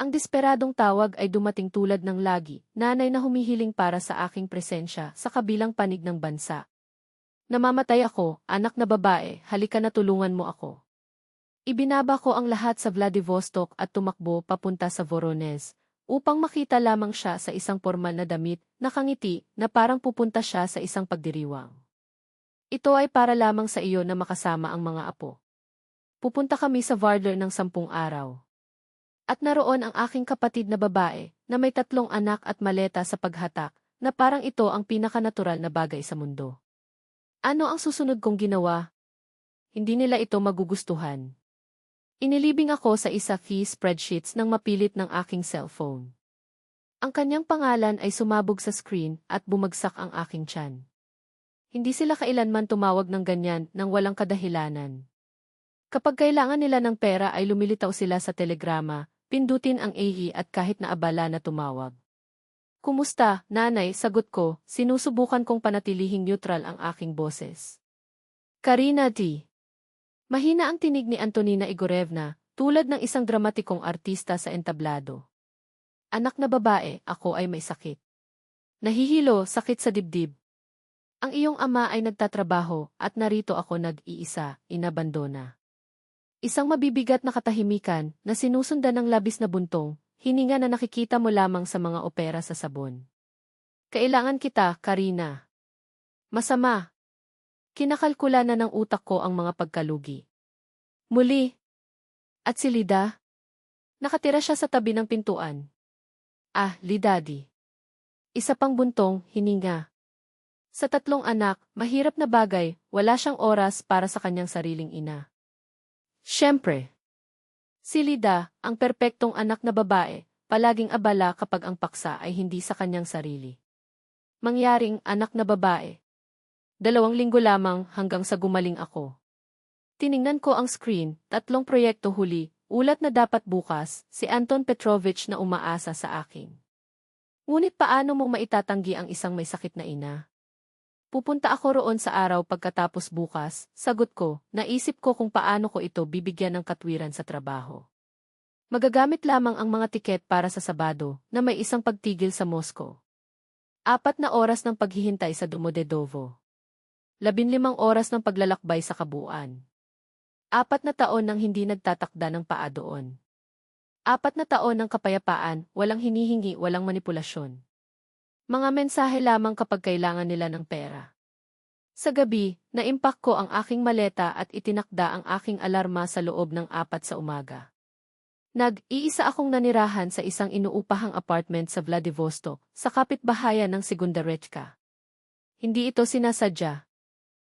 Ang desperadong tawag ay dumating tulad ng lagi, nanay na humihiling para sa aking presensya sa kabilang panig ng bansa. Namamatay ako, anak na babae, halika na tulungan mo ako. Ibinaba ko ang lahat sa Vladivostok at tumakbo papunta sa Voronezh, upang makita lamang siya sa isang formal na damit, nakangiti, na parang pupunta siya sa isang pagdiriwang. Ito ay para lamang sa iyo na makasama ang mga apo. Pupunta kami sa Vardar ng 10 araw. At naroon ang aking kapatid na babae, na may 3 anak at maleta sa paghatak, na parang ito ang pinakanatural na bagay sa mundo. Ano ang susunod kong ginawa? Hindi nila ito magugustuhan. Inilibing ako sa fee spreadsheets ng mapilit ng aking cellphone. Ang kanyang pangalan ay sumabog sa screen at bumagsak ang aking tiyan. Hindi sila kailanman tumawag ng ganyan nang walang kadahilanan. Kapag kailangan nila ng pera ay lumilitaw sila sa telegrama, pindutin ang AE at kahit na abala na tumawag. Kumusta, nanay? Sagot ko, sinusubukan kong panatilihing neutral ang aking boses. Karina D. Mahina ang tinig ni Antonina Igorevna, tulad ng isang dramatikong artista sa entablado. Anak na babae, ako ay may sakit. Nahihilo, sakit sa dibdib. Ang iyong ama ay nagtatrabaho at narito ako nag-iisa, inabandona. Isang mabibigat na katahimikan na sinusundan ng labis na buntong, hininga na nakikita mo lamang sa mga opera sa sabon. Kailangan kita, Karina. Masama. Kinakalkula na ng utak ko ang mga pagkalugi. Muli. At si Lida? Nakatira siya sa tabi ng pintuan. Ah, Lidadi. Isa pang buntong, hininga. Sa 3 anak, mahirap na bagay, wala siyang oras para sa kanyang sariling ina. Siyempre. Si Lida, ang perpektong anak na babae, palaging abala kapag ang paksa ay hindi sa kanyang sarili. Mangyaring anak na babae. 2 linggo lamang hanggang sa gumaling ako. Tiningnan ko ang screen, 3 proyekto huli, ulat na dapat bukas, si Anton Petrovich na umaasa sa akin. Ngunit paano mo maitatanggi ang isang may sakit na ina? Pupunta ako roon sa araw pagkatapos bukas, sagot ko, naisip ko kung paano ko ito bibigyan ng katwiran sa trabaho. Magagamit lamang ang mga tiket para sa Sabado, na may isang pagtigil sa Moscow. 4 na oras ng paghihintay sa Domodedovo. 15 oras ng paglalakbay sa kabuuan. 4 na taon nang hindi nagtatakda ng paa doon. 4 na taon ng kapayapaan, walang hinihingi, walang manipulasyon. Mga mensahe lamang kapag kailangan nila ng pera. Sa gabi, naimpak ko ang aking maleta at itinakda ang aking alarma sa loob ng 4 sa umaga. Nag-iisa akong nanirahan sa isang inuupahang apartment sa Vladivostok, sa kapitbahayan ng Segundarechka. Hindi ito sinasadya.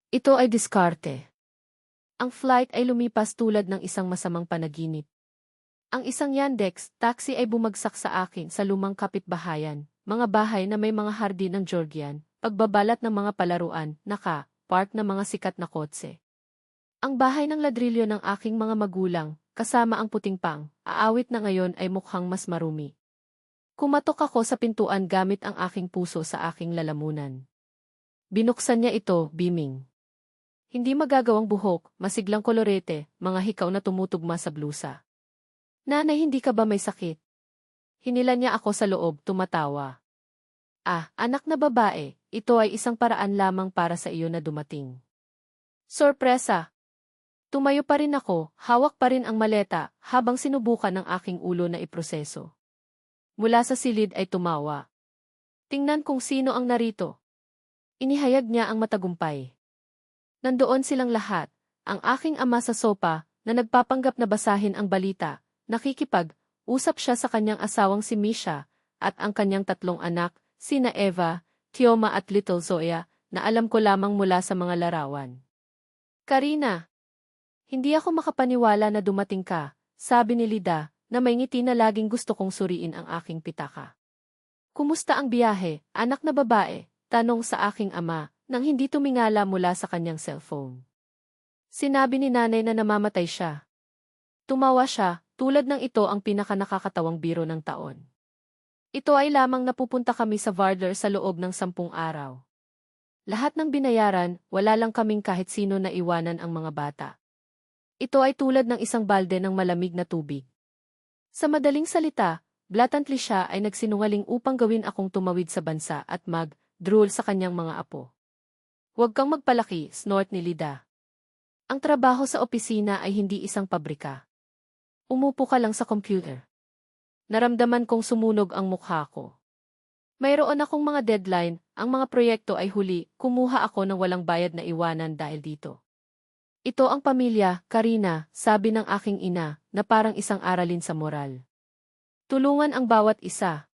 Ito ay diskarte. Ang flight ay lumipas tulad ng isang masamang panaginip. Ang isang Yandex taxi ay bumagsak sa akin sa lumang kapitbahayan, mga bahay na may mga hardin ng Georgian, pagbabalat ng mga palaruan, park na mga sikat na kotse. Ang bahay ng ladrilyo ng aking mga magulang, kasama ang puting pang, aawit na ngayon ay mukhang mas marumi. Kumatok ako sa pintuan gamit ang aking puso sa aking lalamunan. Binuksan niya ito, beaming. Hindi magagawang buhok, masiglang kolorete, mga hikaw na tumutugma sa blusa. Nanay, hindi ka ba may sakit? Hinila niya ako sa loob, tumatawa. Ah, anak na babae, ito ay isang paraan lamang para sa iyo na dumating. Sorpresa! Tumayo pa rin ako, hawak pa rin ang maleta, habang sinubukan ng aking ulo na iproseso. Mula sa silid ay tumawa. Tingnan kung sino ang narito. Inihayag niya ang matagumpay. Nandoon silang lahat, ang aking ama sa sopa, na nagpapanggap na basahin ang balita, nakikipag-usap siya sa kanyang asawang si Misha, at ang kanyang 3 anak, sina Eva, Tioma at Little Zoya, na alam ko lamang mula sa mga larawan. Karina, hindi ako makapaniwala na dumating ka, sabi ni Lida, na may ngiti na laging gusto kong suriin ang aking pitaka. Kumusta ang biyahe, anak na babae? Tanong sa aking ama, nang hindi tumingala mula sa kanyang cellphone. Sinabi ni nanay na namamatay siya. Tumawa siya, tulad ng ito ang pinakanakakatawang biro ng taon. Ito ay lamang napupunta kami sa Vardar sa loob ng 10 araw. Lahat ng binayaran, wala lang kaming kahit sino na iwanan ang mga bata. Ito ay tulad ng isang balde ng malamig na tubig. Sa madaling salita, blatantly siya ay nagsinungaling upang gawin akong tumawid sa bansa at mag-drool sa kanyang mga apo. Huwag kang magpalaki, snort ni Lida. Ang trabaho sa opisina ay hindi isang pabrika. Umupo ka lang sa computer. Naramdaman kong sumunog ang mukha ko. Mayroon akong mga deadline, ang mga proyekto ay huli, kumuha ako ng walang bayad na iwanan dahil dito. Ito ang pamilya, Karina, sabi ng aking ina, na parang isang aralin sa moral. Tulungan ang bawat isa.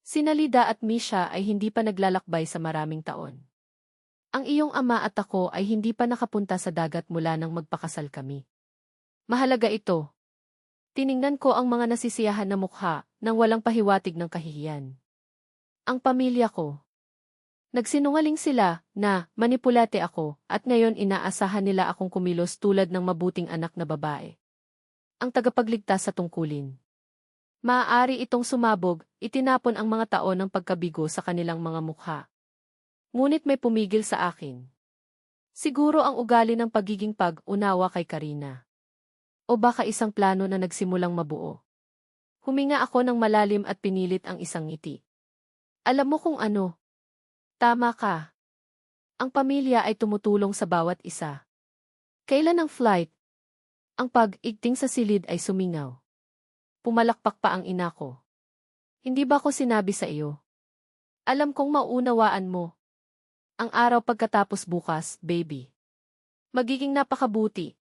Sina Lida at Misha ay hindi pa naglalakbay sa maraming taon. Ang iyong ama at ako ay hindi pa nakapunta sa dagat mula nang magpakasal kami. Mahalaga ito. Tiningnan ko ang mga nasisiyahan na mukha nang walang pahiwatig ng kahihiyan. Ang pamilya ko. Nagsinungaling sila na manipulate ako at ngayon inaasahan nila akong kumilos tulad ng mabuting anak na babae. Ang tagapagligtas sa tungkulin. Maaari itong sumabog, itinapon ang mga taon ng pagkabigo sa kanilang mga mukha. Ngunit may pumigil sa akin. Siguro ang ugali ng pagiging pag-unawa kay Karina. O baka isang plano na nagsimulang mabuo. Huminga ako ng malalim at pinilit ang isang ngiti. Alam mo kung ano? Tama ka. Ang pamilya ay tumutulong sa bawat isa. Kailan ang flight? Ang pag-igting sa silid ay sumingaw. Pumalakpak pa ang ina ko. Hindi ba ko sinabi sa iyo? Alam kong mauunawaan mo. Ang araw pagkatapos bukas, baby. Magiging napakabuti.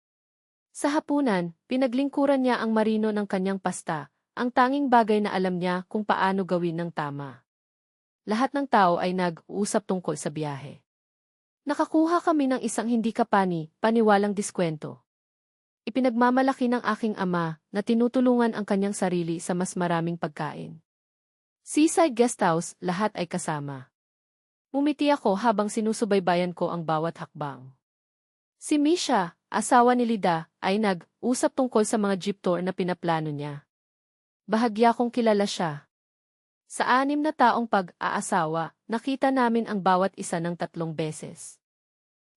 Sa hapunan, pinaglingkuran niya ang marino ng kanyang pasta, ang tanging bagay na alam niya kung paano gawin ng tama. Lahat ng tao ay nag-uusap tungkol sa biyahe. Nakakuha kami ng isang hindi paniwalang diskwento. Ipinagmamalaki ng aking ama na tinutulungan ang kanyang sarili sa mas maraming pagkain. Seaside Guesthouse, lahat ay kasama. Umiti ako habang sinusubaybayan ko ang bawat hakbang. Si Misha, asawa ni Lida, ay nag-usap tungkol sa mga jeep tour na pinaplano niya. Bahagya kong kilala siya. Sa 6 na taong pag-aasawa, nakita namin ang bawat isa ng 3 beses.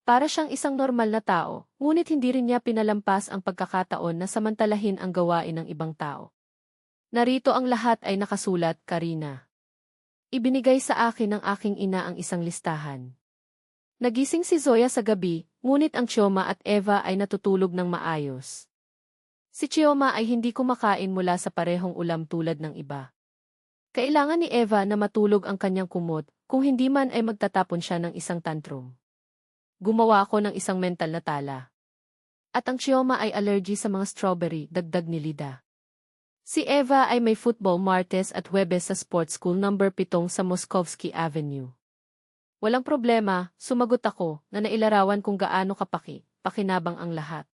Para siyang isang normal na tao, ngunit hindi rin niya pinalampas ang pagkakataon na samantalahin ang gawain ng ibang tao. Narito ang lahat ay nakasulat, Karina. Ibinigay sa akin ng aking ina ang isang listahan. Nagising si Zoya sa gabi, ngunit ang Chioma at Eva ay natutulog ng maayos. Si Chioma ay hindi kumakain mula sa parehong ulam tulad ng iba. Kailangan ni Eva na matulog ang kanyang kumot, kung hindi man ay magtatapon siya ng isang tantrum. Gumawa ako ng isang mental na tala. At ang Chioma ay allergy sa mga strawberry, dagdag ni Lida. Si Eva ay may football Martes at Huwebes sa sports school number 7 sa Moskovsky Avenue. Walang problema, sumagot ako na nailarawan kung gaano pakinabang ang lahat.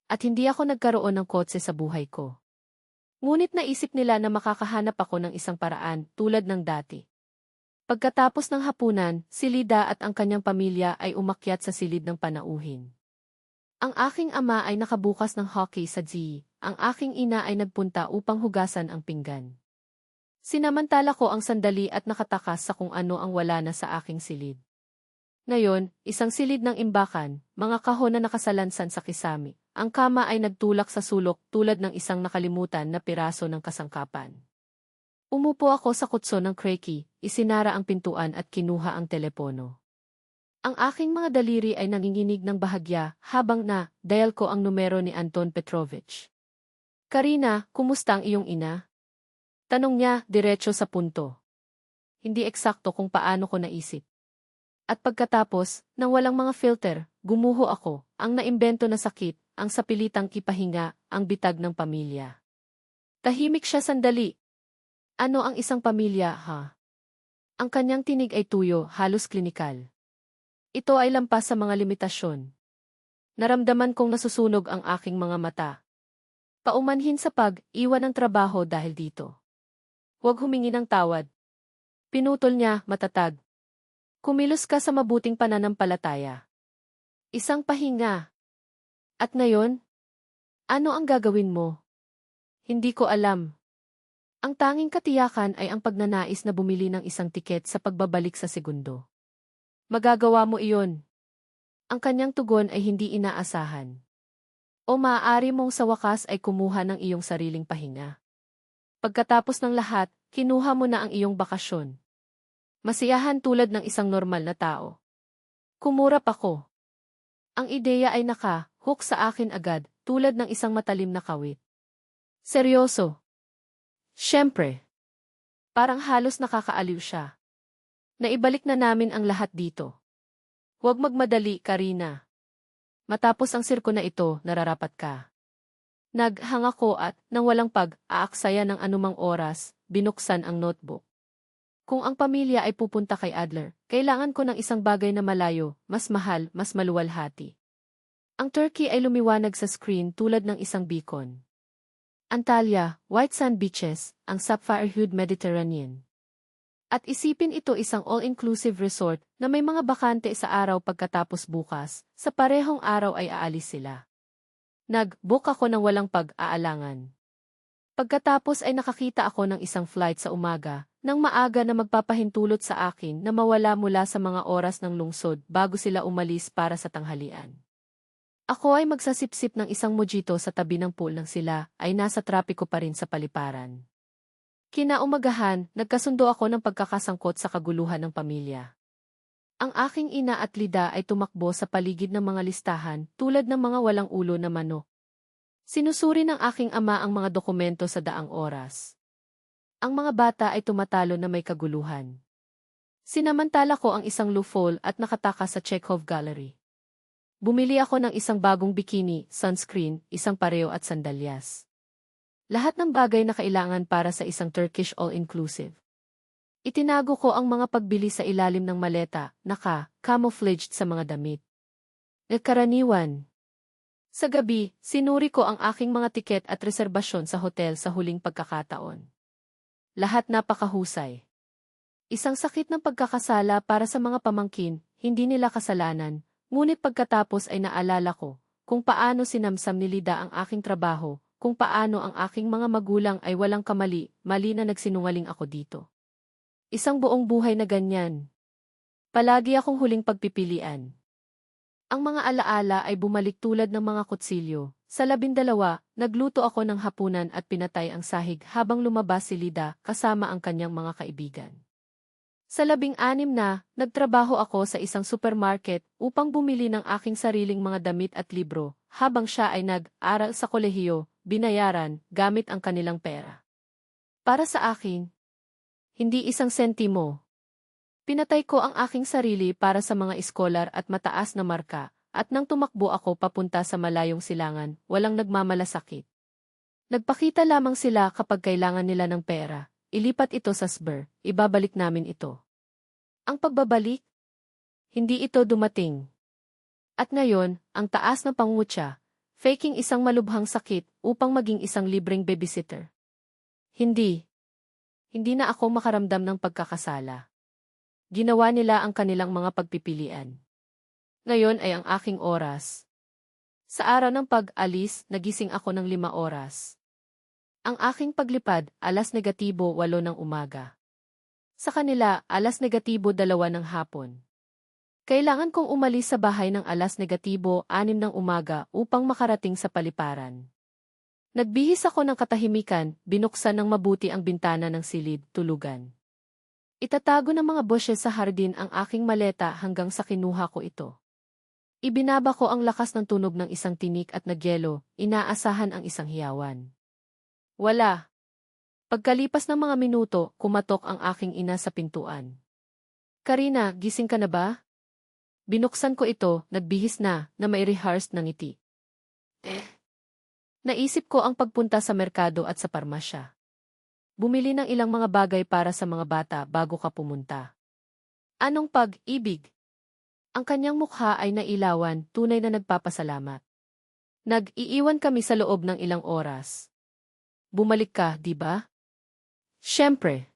At hindi ako nagkaroon ng kotse sa buhay ko. Ngunit naisip nila na makakahanap ako ng isang paraan tulad ng dati. Pagkatapos ng hapunan, si Lida at ang kanyang pamilya ay umakyat sa silid ng panauhin. Ang aking ama ay nakabukas ng hockey sa G, ang aking ina ay nagpunta upang hugasan ang pinggan. Sinamantala ko ang sandali at nakatakas sa kung ano ang wala na sa aking silid. Ngayon, isang silid ng imbakan, mga kahon na nakasalansan sa kisami. Ang kama ay nagtulak sa sulok tulad ng isang nakalimutan na piraso ng kasangkapan. Umupo ako sa kutso ng creaky, isinara ang pintuan at kinuha ang telepono. Ang aking mga daliri ay nanginginig ng bahagya habang dial ko ang numero ni Anton Petrovich. Karina, kumusta ang iyong ina? Tanong niya, diretso sa punto. Hindi eksakto kung paano ko naisip. At pagkatapos, nang walang mga filter, gumuho ako, ang naimbento na sakit, ang sapilitang kipahinga, ang bitag ng pamilya. Tahimik siya sandali. Ano ang isang pamilya, ha? Ang kanyang tinig ay tuyo, halos klinikal. Ito ay lampas sa mga limitasyon. Naramdaman kong nasusunog ang aking mga mata. Paumanhin sa pag-iwan ng trabaho dahil dito. Huwag humingi ng tawad. Pinutol niya, matatag. Kumilos ka sa mabuting pananampalataya. Isang pahinga. At ngayon? Ano ang gagawin mo? Hindi ko alam. Ang tanging katiyakan ay ang pagnanais na bumili ng isang tiket sa pagbabalik sa segundo. Magagawa mo iyon. Ang kanyang tugon ay hindi inaasahan. O maaari mong sa wakas ay kumuha ng iyong sariling pahinga. Pagkatapos ng lahat, kinuha mo na ang iyong bakasyon. Masiyahan tulad ng isang normal na tao. Kumurap ako. Ang ideya ay naka-hook sa akin agad, tulad ng isang matalim na kawit. Seryoso. Siyempre. Parang halos nakakaaliw siya. Naibalik na namin ang lahat dito. Huwag magmadali, Karina. Matapos ang sirko na ito, nararapat ka. Naghang ako at, nang walang pag-aaksaya ng anumang oras, binuksan ang notebook. Kung ang pamilya ay pupunta kay Adler, kailangan ko ng isang bagay na malayo, mas mahal, mas maluwalhati. Ang Turkey ay lumiwanag sa screen tulad ng isang beacon. Antalya, white sand beaches, ang sapphire-hued Mediterranean. At isipin ito isang all-inclusive resort na may mga bakante sa araw pagkatapos bukas, sa parehong araw ay aalis sila. Nag-book ako ng walang pag-aalangan. Pagkatapos ay nakakita ako ng isang flight sa umaga, nang maaga na magpapahintulot sa akin na mawala mula sa mga oras ng lungsod bago sila umalis para sa tanghalian. Ako ay magsasipsip ng isang mojito sa tabi ng pool nang sila ay nasa trapiko pa rin sa paliparan. Kinaumagahan, nagkasundo ako ng pagkakasangkot sa kaguluhan ng pamilya. Ang aking ina at Lida ay tumakbo sa paligid ng mga listahan tulad ng mga walang ulo na manok. Sinusuri ng aking ama ang mga dokumento sa daang oras. Ang mga bata ay tumatalo na may kaguluhan. Sinamantala ko ang isang loophole at nakataka sa Chekhov Gallery. Bumili ako ng isang bagong bikini, sunscreen, isang pareo at sandalyas. Lahat ng bagay na kailangan para sa isang Turkish all-inclusive. Itinago ko ang mga pagbili sa ilalim ng maleta, camouflaged sa mga damit. Nagkaraniwan. Sa gabi, sinuri ko ang aking mga tiket at reserbasyon sa hotel sa huling pagkakataon. Lahat napakahusay. Isang sakit ng pagkakasala para sa mga pamangkin, hindi nila kasalanan, ngunit pagkatapos ay naalala ko kung paano sinamsam ni Lida ang aking trabaho, kung paano ang aking mga magulang ay walang mali na nagsinungaling ako dito. Isang buong buhay na ganyan. Palagi akong huling pagpipilian. Ang mga alaala ay bumalik tulad ng mga kutsilyo. Sa 12, nagluto ako ng hapunan at pinatay ang sahig habang lumabas si Lida kasama ang kanyang mga kaibigan. Sa 16 na, nagtrabaho ako sa isang supermarket upang bumili ng aking sariling mga damit at libro, habang siya ay nag-aral sa kolehiyo, binayaran, gamit ang kanilang pera. Para sa akin, hindi isang sentimo. Pinatay ko ang aking sarili para sa mga iskolar at mataas na marka, at nang tumakbo ako papunta sa malayong silangan, walang nagmamalasakit. Nagpakita lamang sila kapag kailangan nila ng pera. Ilipat ito sa Sber, ibabalik namin ito. Ang pagbabalik? Hindi ito dumating. At ngayon, ang taas ng pangungutya, faking isang malubhang sakit upang maging isang libreng babysitter. Hindi. Hindi na ako makaramdam ng pagkakasala. Ginawa nila ang kanilang mga pagpipilian. Ngayon ay ang aking oras. Sa araw ng pag-alis, nagising ako ng 5 oras. Ang aking paglipad, 8:08 ng umaga. Sa kanila, 2:02 ng hapon. Kailangan kong umalis sa bahay ng 6:06 ng umaga upang makarating sa paliparan. Nagbihis ako ng katahimikan, binuksan ng mabuti ang bintana ng silid, tulugan. Itatago ng mga bushes sa hardin ang aking maleta hanggang sa kinuha ko ito. Ibinaba ko ang lakas ng tunog ng isang tinik at nagyelo, inaasahan ang isang hiyawan. Wala. Pagkalipas ng mga minuto, kumatok ang aking ina sa pintuan. Karina, gising ka na ba? Binuksan ko ito, nagbihis na may rehearsed ng ngiti. Naisip ko ang pagpunta sa merkado at sa parmasya. Bumili ng ilang mga bagay para sa mga bata bago ka pumunta. Anong pag-ibig? Ang kanyang mukha ay nailawan, tunay na nagpapasalamat. Nag-iiwan kami sa loob ng ilang oras. Bumalik ka, di ba? Siyempre.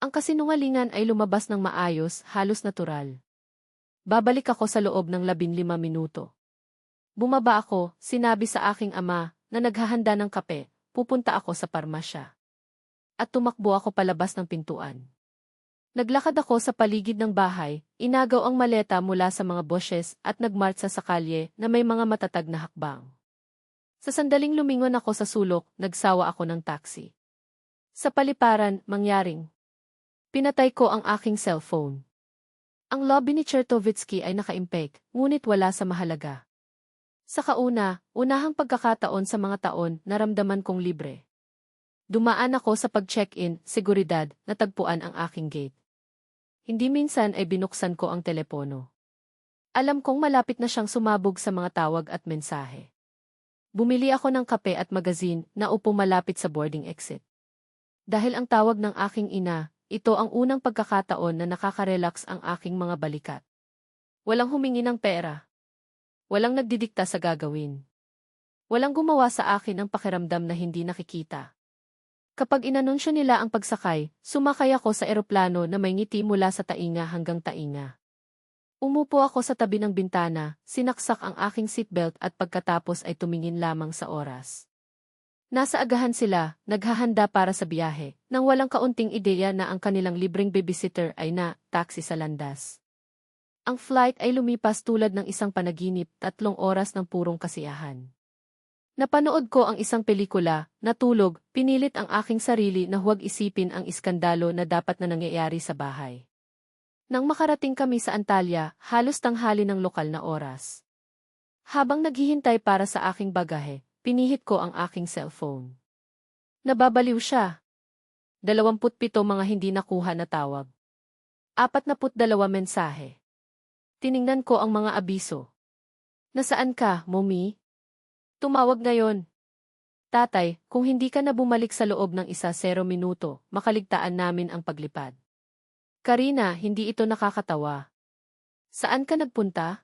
Ang kasinungalingan ay lumabas ng maayos, halos natural. Babalik ako sa loob ng 15 minuto. Bumaba ako, sinabi sa aking ama na naghahanda ng kape, pupunta ako sa parmasya. At tumakbo ako palabas ng pintuan. Naglakad ako sa paligid ng bahay, inagaw ang maleta mula sa mga bushes at nagmartsa sa kalye na may mga matatag na hakbang. Sa sandaling lumingon ako sa sulok, nagsawa ako ng taxi. Sa paliparan, mangyaring. Pinatay ko ang aking cellphone. Ang lobby ni Chertovitsky ay nakaimpek, ngunit wala sa mahalaga. Sa unahang pagkakataon sa mga taon, naramdaman kong libre. Dumaan ako sa pag-check-in, seguridad, natagpuan ang aking gate. Hindi minsan ay binuksan ko ang telepono. Alam kong malapit na siyang sumabog sa mga tawag at mensahe. Bumili ako ng kape at magazine na upo malapit sa boarding exit. Dahil ang tawag ng aking ina, ito ang unang pagkakataon na nakaka-relax ang aking mga balikat. Walang humingi ng pera. Walang nagdidikta sa gagawin. Walang gumawa sa akin ang pakiramdam na hindi nakikita. Kapag inanunsyo nila ang pagsakay, sumakay ako sa eroplano na may ngiti mula sa tainga hanggang tainga. Umupo ako sa tabi ng bintana, sinaksak ang aking seatbelt at pagkatapos ay tumingin lamang sa oras. Nasa agahan sila, naghahanda para sa biyahe, nang walang kaunting ideya na ang kanilang libreng babysitter ay taxi sa landas. Ang flight ay lumipas tulad ng isang panaginip, 3 oras ng purong kasiyahan. Napanood ko ang isang pelikula, natulog, pinilit ang aking sarili na huwag isipin ang iskandalo na dapat na nangyayari sa bahay. Nang makarating kami sa Antalya, halos tanghali ng lokal na oras. Habang naghihintay para sa aking bagahe, pinihit ko ang aking cellphone. Nababaliw siya. 27 mga hindi nakuha na tawag. 42 mensahe. Tiningnan ko ang mga abiso. Nasaan ka, Mommy? Tumawag ngayon. Tatay, kung hindi ka na bumalik sa loob ng 10 minuto, makaligtaan namin ang paglipad. Karina, hindi ito nakakatawa. Saan ka nagpunta?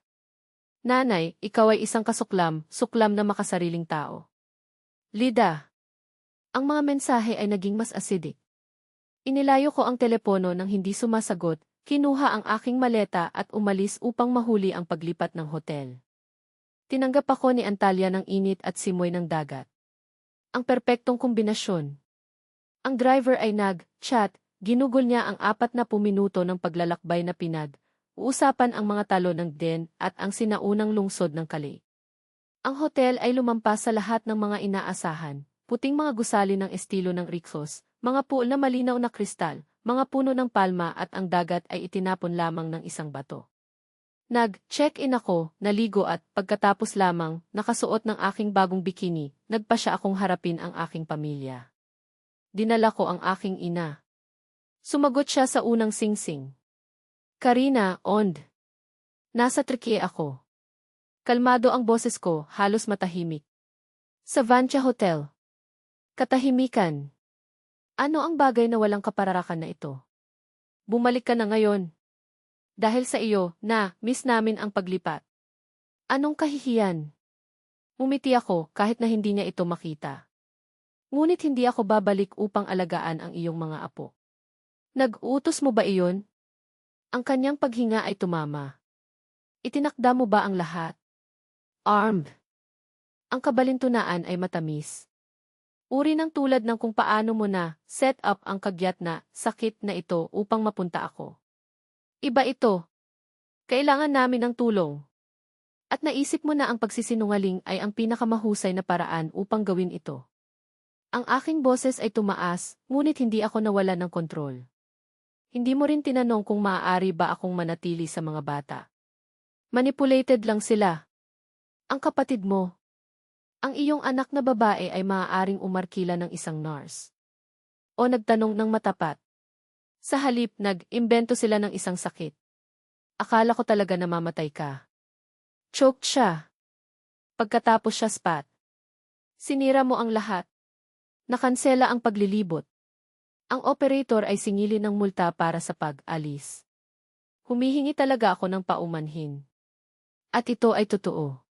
Nanay, ikaw ay isang suklam na makasariling tao. Lida. Ang mga mensahe ay naging mas acidic. Inilayo ko ang telepono nang hindi sumasagot, kinuha ang aking maleta at umalis upang mahuli ang paglipat ng hotel. Tinanggap ako ni Antalya ng init at simoy ng dagat. Ang perpektong kombinasyon. Ang driver ay nag-chat, ginugol niya ang 40 minuto ng paglalakbay na uusapan ang mga talo ng Den at ang sinaunang lungsod ng Kali. Ang hotel ay lumampas sa lahat ng mga inaasahan, puting mga gusali ng estilo ng Rixos, mga pool na malinaw na kristal, mga puno ng palma at ang dagat ay itinapon lamang ng isang bato. Nag-check-in ako, naligo at, pagkatapos lamang, nakasuot ng aking bagong bikini, nagpasya akong harapin ang aking pamilya. Dinala ko ang aking ina. Sumagot siya sa unang singsing. Karina, ond. Nasa trike ako. Kalmado ang boses ko, halos matahimik. Sa Vancha Hotel. Katahimikan. Ano ang bagay na walang kapararakan na ito? Bumalik ka na ngayon. Dahil sa iyo, miss namin ang paglipat. Anong kahihiyan? Umiti ako kahit na hindi niya ito makita. Ngunit hindi ako babalik upang alagaan ang iyong mga apo. Nag-utos mo ba iyon? Ang kanyang paghinga ay tumama. Itinakda mo ba ang lahat? Armed. Ang kabalintunaan ay matamis. Uri ng tulad ng kung paano mo set up ang kagyat na sakit na ito upang mapunta ako. Iba ito. Kailangan namin ng tulong. At naisip mo na ang pagsisinungaling ay ang pinakamahusay na paraan upang gawin ito. Ang aking boses ay tumaas, ngunit hindi ako nawalan ng kontrol. Hindi mo rin tinanong kung maaari ba akong manatili sa mga bata. Manipulated lang sila. Ang kapatid mo. Ang iyong anak na babae ay maaaring umarkila ng isang nurse. O nagtanong ng matapat. Sa halip, nag-imbento sila ng isang sakit. Akala ko talaga namamatay ka. Choked siya. Pagkatapos siya spat. Sinira mo ang lahat. Nakansela ang paglilibot. Ang operator ay singili ng multa para sa pag-alis. Humihingi talaga ako ng paumanhin. At ito ay totoo.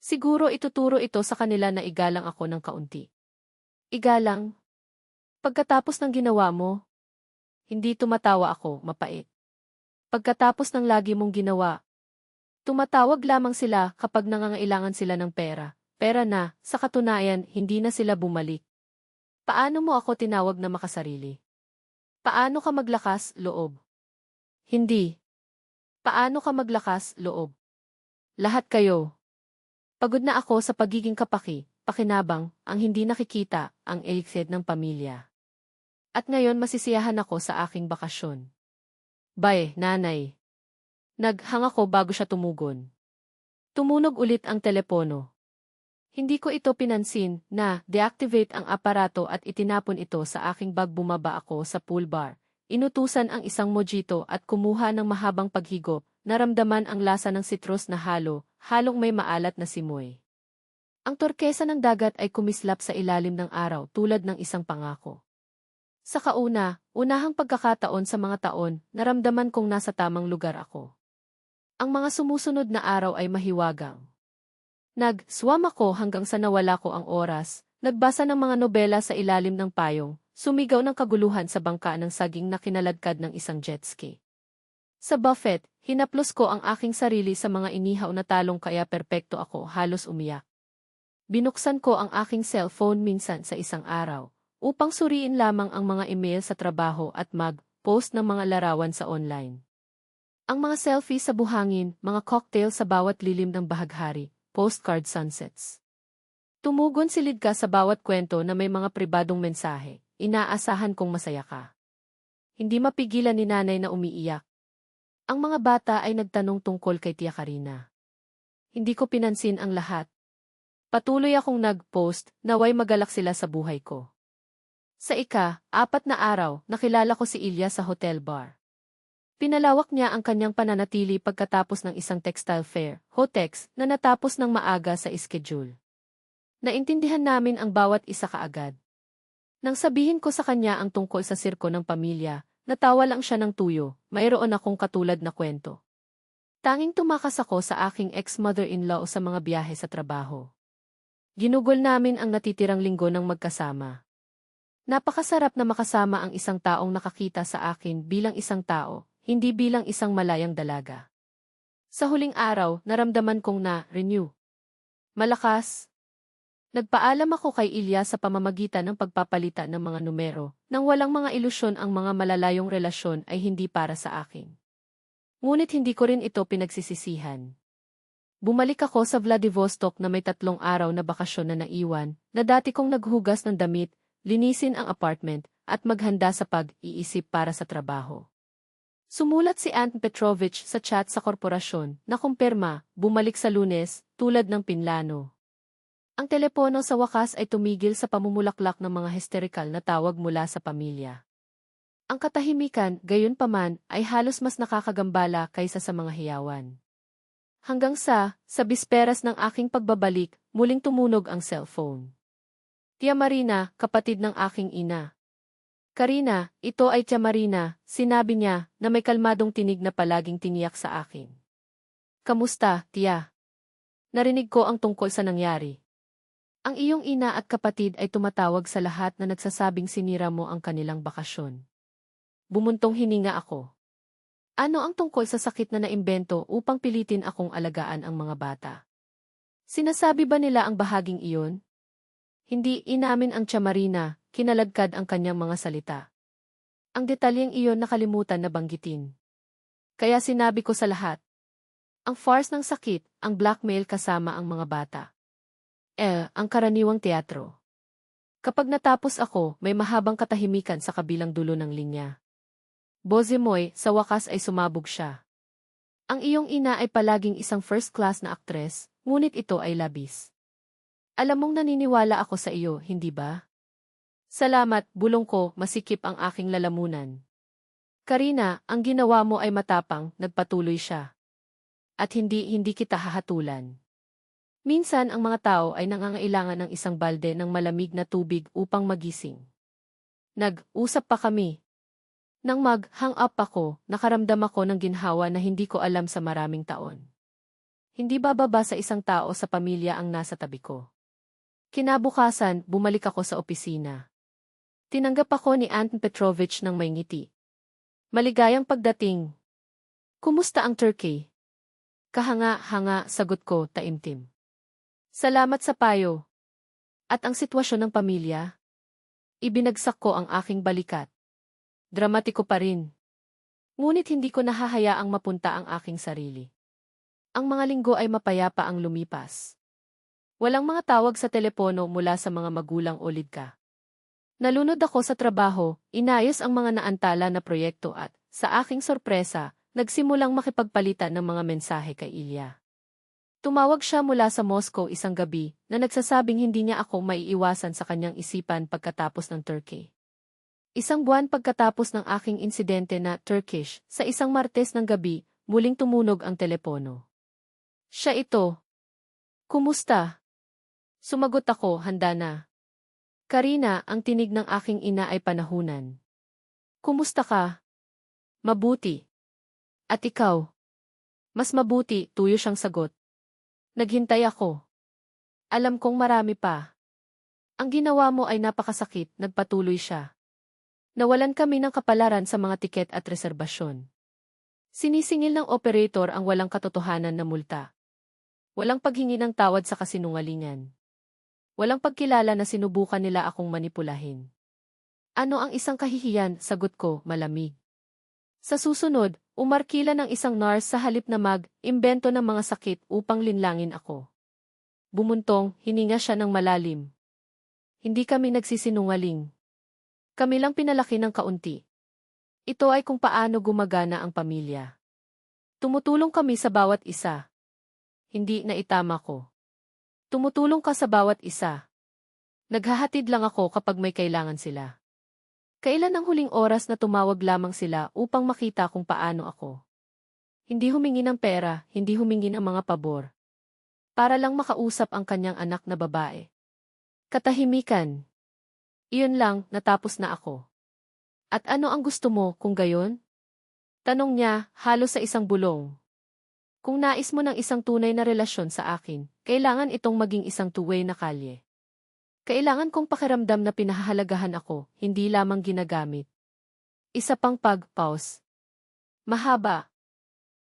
Siguro ituturo ito sa kanila na igalang ako ng kaunti. Igalang? Pagkatapos ng ginawa mo, hindi tumatawa ako, mapait. Pagkatapos ng lagi mong ginawa, tumatawag lamang sila kapag nangangailangan sila ng pera. Pera na, sa katunayan, hindi na sila bumalik. Paano mo ako tinawag na makasarili? Paano ka maglakas, loob? Hindi. Paano ka maglakas, loob? Lahat kayo. Pagod na ako sa pagiging pakinabang, ang hindi nakikita, ang ng pamilya. At ngayon masisiyahan ako sa aking bakasyon. Bye, nanay. Naghang ako bago siya tumugon. Tumunog ulit ang telepono. Hindi ko ito pinansin na deactivate ang aparato at itinapon ito sa aking bag. Bumaba ako sa pool bar. Inutusan ang isang mojito at kumuha ng mahabang paghigop. Naramdaman ang lasa ng citrus na halong may maalat na simoy. Ang turkesa ng dagat ay kumislap sa ilalim ng araw tulad ng isang pangako. Sa unahang pagkakataon sa mga taon, naramdaman kong nasa tamang lugar ako. Ang mga sumusunod na araw ay mahiwagang. Nag-swam ako hanggang sa nawala ko ang oras, nagbasa ng mga nobela sa ilalim ng payong, sumigaw ng kaguluhan sa bangka ng saging na kinaladkad ng isang jet ski. Sa buffet, hinaplos ko ang aking sarili sa mga inihaw na talong kaya perpekto ako, halos umiyak. Binuksan ko ang aking cellphone minsan sa isang araw, upang suriin lamang ang mga email sa trabaho at mag-post ng mga larawan sa online. Ang mga selfie sa buhangin, mga cocktail sa bawat lilim ng bahaghari, postcard sunsets. Tumugon silid ka sa bawat kwento na may mga pribadong mensahe, inaasahan kong masaya ka. Hindi mapigilan ni nanay na umiiyak. Ang mga bata ay nagtanong tungkol kay Tia Karina. Hindi ko pinansin ang lahat. Patuloy akong nag-post, naway magalak sila sa buhay ko. Sa ika-4 na araw, nakilala ko si Ilya sa hotel bar. Pinalawak niya ang kanyang pananatili pagkatapos ng isang textile fair, HOTEX, na natapos ng maaga sa schedule. Naintindihan namin ang bawat isa kaagad. Nang sabihin ko sa kanya ang tungkol sa sirko ng pamilya, natawa lang siya ng tuyo, mayroon akong katulad na kwento. Tanging tumakas ako sa aking ex-mother-in-law sa mga biyahe sa trabaho. Ginugol namin ang natitirang linggo ng magkasama. Napakasarap na makasama ang isang taong nakakita sa akin bilang isang tao, hindi bilang isang malayang dalaga. Sa huling araw, naramdaman kong na-renew. Malakas. Nagpaalam ako kay Ilya sa pamamagitan ng pagpapalitan ng mga numero, nang walang mga ilusyon ang mga malalayong relasyon ay hindi para sa akin. Ngunit hindi ko rin ito pinagsisisihan. Bumalik ako sa Vladivostok na may 3 araw na bakasyon na naiwan, na dati kong naghugas ng damit, linisin ang apartment, at maghanda sa pag-iisip para sa trabaho. Sumulat si Ant Petrovich sa chat sa korporasyon na kumpirma, bumalik sa Lunes, tulad ng pinlano. Ang telepono sa wakas ay tumigil sa pamumulaklak ng mga hysterical na tawag mula sa pamilya. Ang katahimikan, gayunpaman, ay halos mas nakakagambala kaysa sa mga hiyawan. Hanggang sa bisperas ng aking pagbabalik, muling tumunog ang cellphone. Tia Marina, kapatid ng aking ina. Karina, ito ay Tia Marina, sinabi niya, na may kalmadong tinig na palaging tiniyak sa akin. Kamusta, Tia? Narinig ko ang tungkol sa nangyari. Ang iyong ina at kapatid ay tumatawag sa lahat na nagsasabing sinira mo ang kanilang bakasyon. Bumuntong hininga ako. Ano ang tungkol sa sakit na naimbento upang pilitin akong alagaan ang mga bata? Sinasabi ba nila ang bahaging iyon? Hindi inamin ang Tia Marina, kinalagkad ang kanyang mga salita. Ang detalyeng iyon nakalimutan na banggitin. Kaya sinabi ko sa lahat. Ang farce ng sakit, ang blackmail kasama ang mga bata. Ang karaniwang teatro. Kapag natapos ako, may mahabang katahimikan sa kabilang dulo ng linya. Bozimoy, sa wakas ay sumabog siya. Ang iyong ina ay palaging isang first class na aktres, ngunit ito ay labis. Alam mong naniniwala ako sa iyo, hindi ba? Salamat, bulong ko, masikip ang aking lalamunan. Karina, ang ginawa mo ay matapang, nagpatuloy siya. At hindi kita hahatulan. Minsan ang mga tao ay nangangailangan ng isang balde ng malamig na tubig upang magising. Nag-usap pa kami. Nang mag-hang up ako, nakaramdam ako ng ginhawa na hindi ko alam sa maraming taon. Hindi bababa sa isang tao sa pamilya ang nasa tabi ko. Kinabukasan, bumalik ako sa opisina. Tinanggap ako ni Ant Petrovich ng may ngiti. Maligayang pagdating. Kumusta ang Turkey? Kahanga-hanga, sagot ko, taimtim. Salamat sa payo. At ang sitwasyon ng pamilya? Ibinagsak ko ang aking balikat. Dramatiko pa rin. Ngunit hindi ko nahahayaang mapunta ang aking sarili. Ang mga linggo ay mapayapa ang lumipas. Walang mga tawag sa telepono mula sa mga magulang o lidka. Nalunod ako sa trabaho, inayos ang mga naantala na proyekto at, sa aking sorpresa, nagsimulang makipagpalitan ng mga mensahe kay Ilya. Tumawag siya mula sa Moscow isang gabi na nagsasabing hindi niya ako maiiwasan sa kanyang isipan pagkatapos ng Turkey. Isang buwan pagkatapos ng aking insidente na Turkish, sa isang Martes ng gabi, muling tumunog ang telepono. Siya ito. Kumusta? Sumagot ako, handa na. Karina, ang tinig ng aking ina ay panahunan. Kumusta ka? Mabuti. At ikaw? Mas mabuti, tuyo siyang sagot. Naghintay ako. Alam kong marami pa. Ang ginawa mo ay napakasakit, nagpatuloy siya. Nawalan kami ng kapalaran sa mga tiket at reserbasyon. Sinisingil ng operator ang walang katotohanan na multa. Walang paghingi ng tawad sa kasinungalingan. Walang pagkilala na sinubukan nila akong manipulahin. Ano ang isang kahihiyan, sagot ko, malamig. Sa susunod, umarkila ng isang nurse sa halip na mag-imbento ng mga sakit upang linlangin ako. Bumuntong, hininga siya ng malalim. Hindi kami nagsisinungaling. Kami lang pinalaki ng kaunti. Ito ay kung paano gumagana ang pamilya. Tumutulong kami sa bawat isa. Hindi na itama ko. Tumutulong ka sa bawat isa. Naghahatid lang ako kapag may kailangan sila. Kailan ang huling oras na tumawag lamang sila upang makita kung paano ako? Hindi humingi ng pera, hindi humingi ng mga pabor. Para lang makausap ang kanyang anak na babae. Katahimikan. Iyon lang, natapos na ako. At ano ang gusto mo kung gayon? Tanong niya, halos sa isang bulong. Kung nais mo ng isang tunay na relasyon sa akin, kailangan itong maging isang two-way na kalye. Kailangan kong pakiramdam na pinahahalagahan ako, hindi lamang ginagamit. Isa pang pause. Mahaba.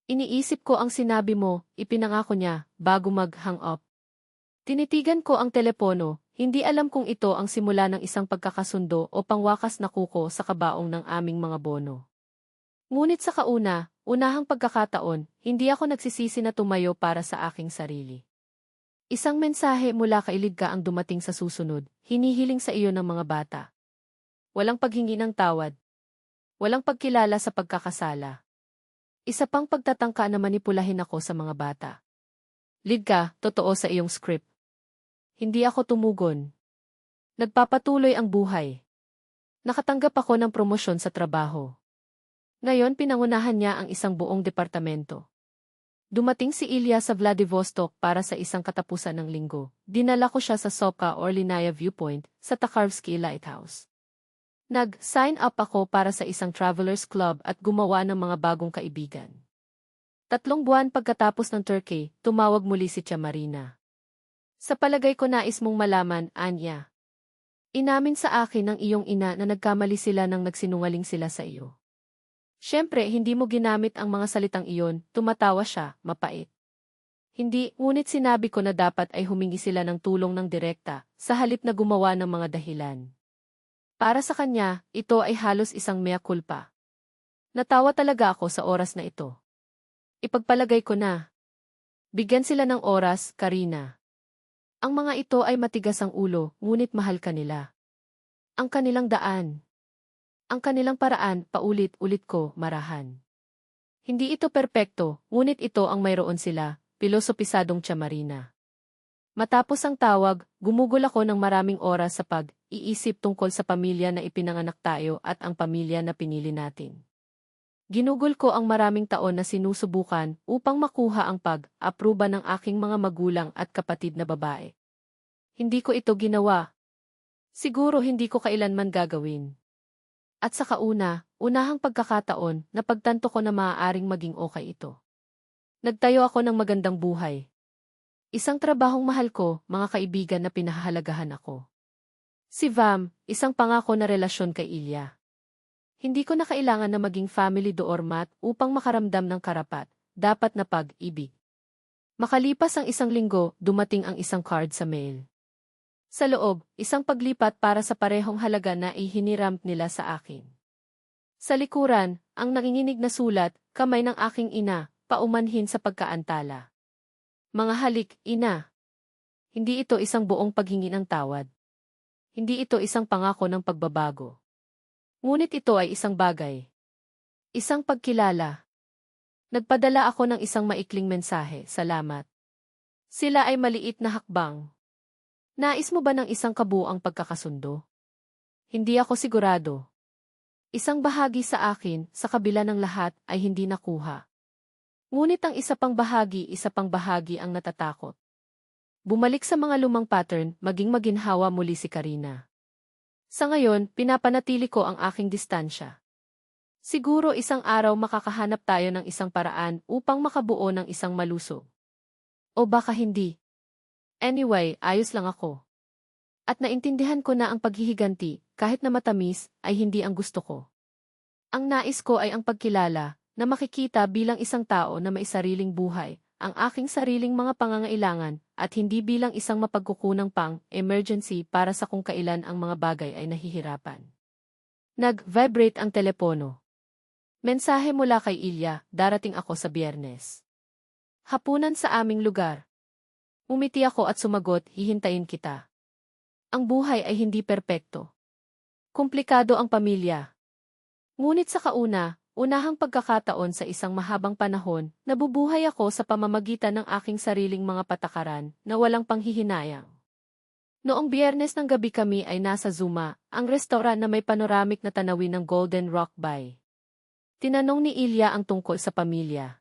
Iniisip ko ang sinabi mo, ipinangako niya, bago mag-hang up. Tinitigan ko ang telepono, hindi alam kung ito ang simula ng isang pagkakasundo o pangwakas na kuko sa kabaong ng aming mga bono. Ngunit sa unahang pagkakataon, hindi ako nagsisisi na tumayo para sa aking sarili. Isang mensahe mula kay Lidka ang dumating sa susunod, hinihiling sa iyo ng mga bata. Walang paghingi ng tawad. Walang pagkilala sa pagkakasala. Isa pang pagtatangka na manipulahin ako sa mga bata. Lidka, totoo sa iyong script. Hindi ako tumugon. Nagpapatuloy ang buhay. Nakatanggap ako ng promosyon sa trabaho. Ngayon pinangunahan niya ang isang buong departamento. Dumating si Ilya sa Vladivostok para sa isang katapusan ng linggo. Dinala ko siya sa Soka or Linaya Viewpoint sa Takharsky Lighthouse. Nag-sign up ako para sa isang travelers club at gumawa ng mga bagong kaibigan. 3 buwan pagkatapos ng Turkey, tumawag muli si Tia Marina. Sa palagay ko nais mong malaman, Anya. Inamin sa akin ng iyong ina na nagkamali sila nang nagsinungaling sila sa iyo. Siyempre, hindi mo ginamit ang mga salitang iyon, tumatawa siya, mapait. Hindi, ngunit sinabi ko na dapat ay humingi sila ng tulong ng direkta, sa halip na gumawa ng mga dahilan. Para sa kanya, ito ay halos isang mea culpa. Natawa talaga ako sa oras na ito. Ipagpalagay ko na. Bigyan sila ng oras, Karina. Ang mga ito ay matigas ang ulo, ngunit mahal ka nila. Ang kanilang daan. Ang kanilang paraan, paulit-ulit ko, marahan. Hindi ito perpekto, ngunit ito ang mayroon sila, pilosopisadong Tia Marina. Matapos ang tawag, gumugol ako ng maraming oras sa pag-iisip tungkol sa pamilya na ipinanganak tayo at ang pamilya na pinili natin. Ginugol ko ang maraming taon na sinusubukan upang makuha ang pag-apruba ng aking mga magulang at kapatid na babae. Hindi ko ito ginawa. Siguro hindi ko kailanman gagawin. At sa unahang pagkakataon, napagtanto ko na maaaring maging okay ito. Nagtayo ako ng magandang buhay. Isang trabahong mahal ko, mga kaibigan na pinahahalagahan ako. Si Vam, isang pangako na relasyon kay Ilya. Hindi ko na kailangan na maging family doormat upang makaramdam ng karapat, dapat na pag-ibig. Makalipas ang isang linggo, dumating ang isang card sa mail. Sa loob, isang paglipat para sa parehong halaga na ihiniram nila sa akin. Sa likuran, ang nanginginig na sulat, kamay ng aking ina, paumanhin sa pagkaantala. Mga halik, ina. Hindi ito isang buong paghingi ng tawad. Hindi ito isang pangako ng pagbabago. Ngunit ito ay isang bagay. Isang pagkilala. Nagpadala ako ng isang maikling mensahe, salamat. Sila ay maliit na hakbang. Nais mo ba ng isang kabuuang pagkakasundo? Hindi ako sigurado. Isang bahagi sa akin, sa kabila ng lahat, ay hindi nakuha. Ngunit ang isa pang bahagi ang natatakot. Bumalik sa mga lumang pattern, maging maginhawa muli si Karina. Sa ngayon, pinapanatili ko ang aking distansya. Siguro isang araw makakahanap tayo ng isang paraan upang makabuo ng isang malusog. O baka hindi. Anyway, ayos lang ako. At naintindihan ko na ang paghihiganti, kahit na matamis, ay hindi ang gusto ko. Ang nais ko ay ang pagkilala, na makikita bilang isang tao na may sariling buhay, ang aking sariling mga pangangailangan, at hindi bilang isang mapagkukunang emergency para sa kung kailan ang mga bagay ay nahihirapan. Nag-vibrate ang telepono. Mensahe mula kay Ilya, darating ako sa Biyernes. Hapunan sa aming lugar. Umiti ako at sumagot, hihintayin kita. Ang buhay ay hindi perpekto. Komplikado ang pamilya. Ngunit sa unahang pagkakataon sa isang mahabang panahon, nabubuhay ako sa pamamagitan ng aking sariling mga patakaran na walang panghihinayang. Noong Biyernes ng gabi kami ay nasa Zuma, ang restoran na may panoramic na tanawin ng Golden Rock Bay. Tinanong ni Ilya ang tungkol sa pamilya.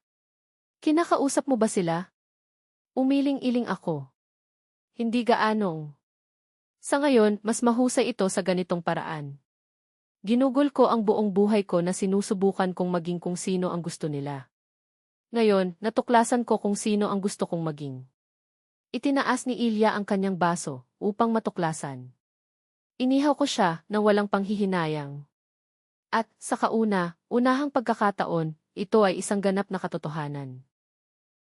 Kinakausap mo ba sila? Umiling-iling ako. Hindi gaanong. Sa ngayon, mas mahusay ito sa ganitong paraan. Ginugol ko ang buong buhay ko na sinusubukan kong maging kung sino ang gusto nila. Ngayon, natuklasan ko kung sino ang gusto kong maging. Itinaas ni Ilya ang kanyang baso upang matuklasan. Inihaw ko siya nang walang panghihinayang. At, sa unahang pagkakataon, ito ay isang ganap na katotohanan.